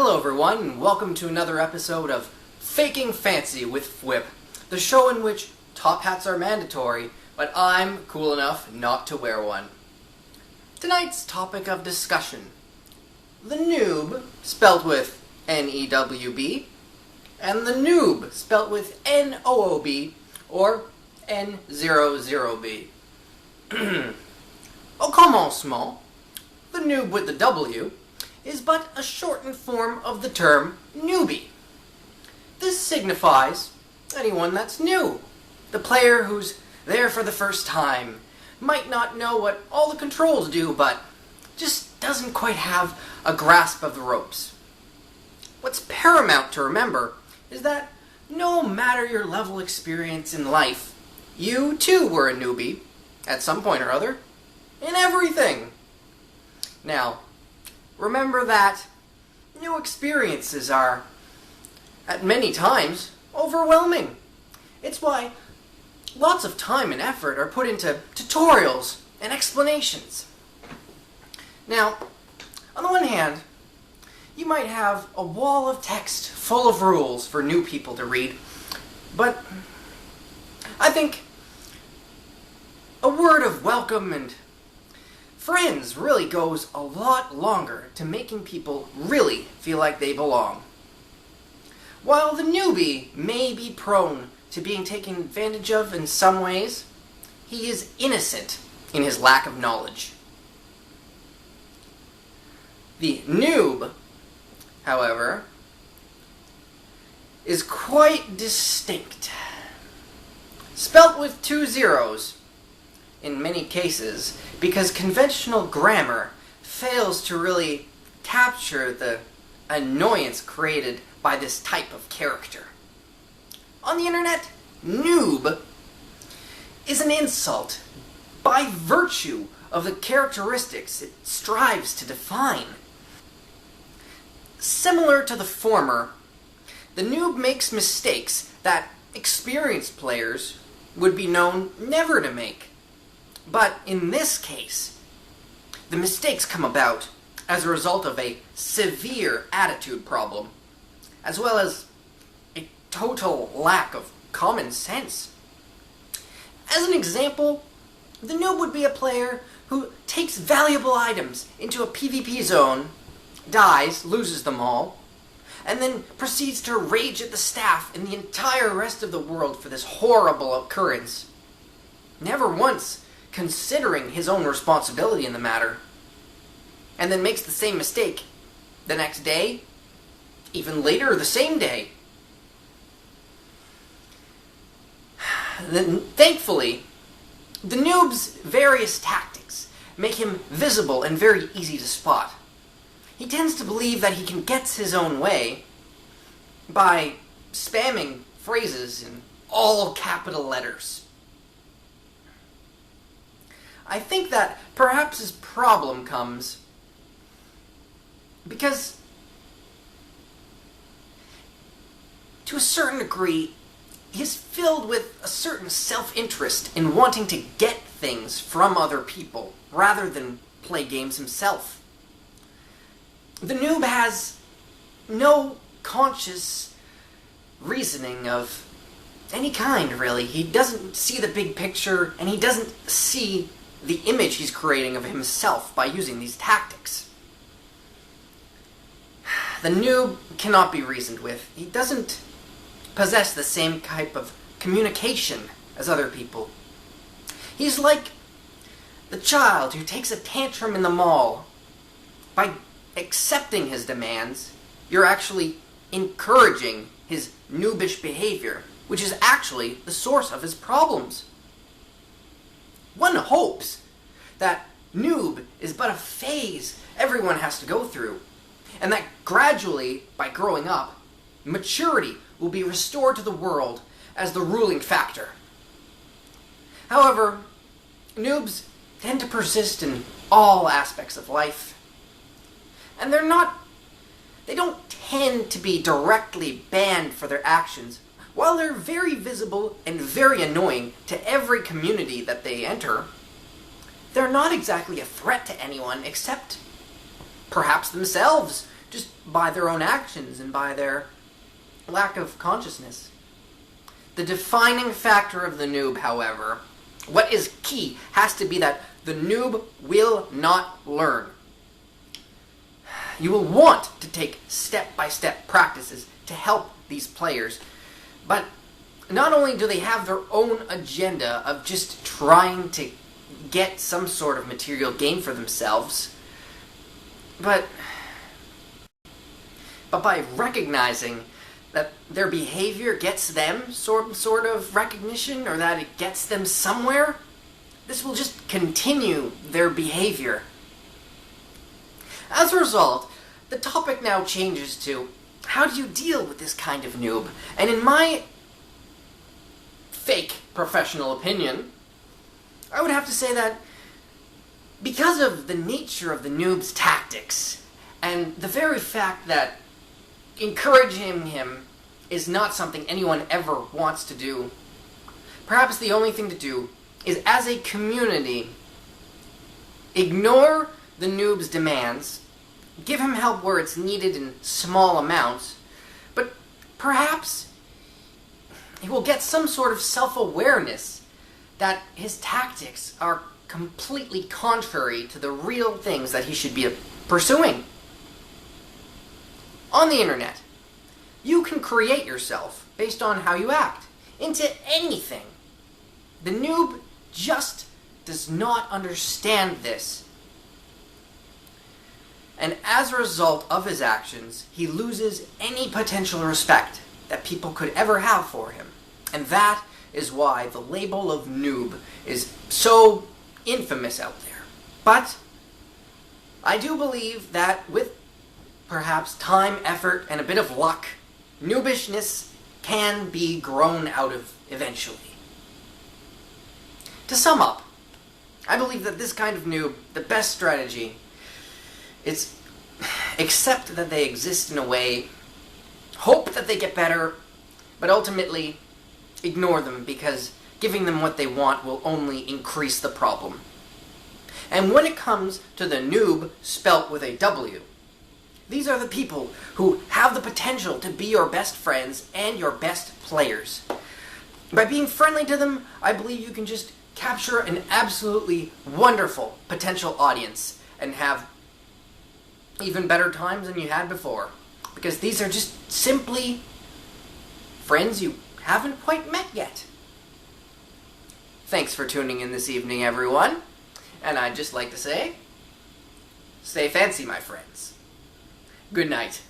Hello everyone, and welcome to another episode of Faking Fancy with Fwip, the show in which top hats are mandatory, but I'm cool enough not to wear one. Tonight's topic of discussion: the Newb, spelt with N-E-W-B, and the Newb, spelt with N-00b, or N00b. Au commencement, the Newb with the W is but a shortened form of the term newbie. This signifies anyone that's new. The player who's there for the first time, might not know what all the controls do, but just doesn't quite have a grasp of the ropes. What's paramount to remember is that no matter your level of experience in life, you too were a newbie, at some point or other, in everything. Now, remember that new experiences are, at many times, overwhelming. It's why lots of time and effort are put into tutorials and explanations. Now, on the one hand, you might have a wall of text full of rules for new people to read, but I think a word of welcome and friends really goes a lot longer to making people really feel like they belong. While the newbie may be prone to being taken advantage of in some ways, he is innocent in his lack of knowledge. The Newb, however, is quite distinct. Spelt with 2 zeros, in many cases, because conventional grammar fails to really capture the annoyance created by this type of character. On the internet, noob is an insult by virtue of the characteristics it strives to define. Similar to the former, the noob makes mistakes that experienced players would be known never to make. But in this case, the mistakes come about as a result of a severe attitude problem, as well as a total lack of common sense. As an example, the noob would be a player who takes valuable items into a PvP zone, dies, loses them all, and then proceeds to rage at the staff and the entire rest of the world for this horrible occurrence, never once considering his own responsibility in the matter, and then makes the same mistake the next day, even later the same day. Then, thankfully, the noob's various tactics make him visible and very easy to spot. He tends to believe that he can get his own way by spamming phrases in all capital letters. I think that perhaps his problem comes because, to a certain degree, he's filled with a certain self-interest in wanting to get things from other people rather than play games himself. The noob has no conscious reasoning of any kind, really. He doesn't see the big picture, and he doesn't see the image he's creating of himself by using these tactics. The noob cannot be reasoned with. He doesn't possess the same type of communication as other people. He's like the child who takes a tantrum in the mall. By accepting his demands, you're actually encouraging his noobish behavior, which is actually the source of his problems. One hopes that noob is but a phase everyone has to go through, and that gradually, by growing up, maturity will be restored to the world as the ruling factor. However, noobs tend to persist in all aspects of life, and they don't tend to be directly banned for their actions. While they're very visible and very annoying to every community that they enter, they're not exactly a threat to anyone except perhaps themselves just by their own actions and by their lack of consciousness. The defining factor of the noob, however, what is key, has to be that the noob will not learn. You will want to take step-by-step practices to help these players, but not only do they have their own agenda of just trying to get some sort of material gain for themselves, but by recognizing that their behavior gets them sort of recognition, or that it gets them somewhere, this will just continue their behavior. As a result, the topic now changes to, how do you deal with this kind of noob? And in my fake professional opinion, I would have to say that because of the nature of the noob's tactics, and the very fact that encouraging him is not something anyone ever wants to do, perhaps the only thing to do is, as a community, ignore the noob's demands, give him help where it's needed in small amounts, but perhaps he will get some sort of self-awareness that his tactics are completely contrary to the real things that he should be pursuing. On the internet, you can create yourself based on how you act into anything. The noob just does not understand this. And as a result of his actions, he loses any potential respect that people could ever have for him. And that is why the label of noob is so infamous out there. But I do believe that with perhaps time, effort, and a bit of luck, noobishness can be grown out of eventually. To sum up, I believe that this kind of noob, the best strategy, is accept that they exist in a way, hope that they get better, but ultimately ignore them, because giving them what they want will only increase the problem. And when it comes to the noob spelt with a W, these are the people who have the potential to be your best friends and your best players. By being friendly to them, I believe you can just capture an absolutely wonderful potential audience and have even better times than you had before. Because these are just simply friends you haven't quite met yet. Thanks for tuning in this evening, everyone. And I'd just like to say, stay fancy, my friends. Good night.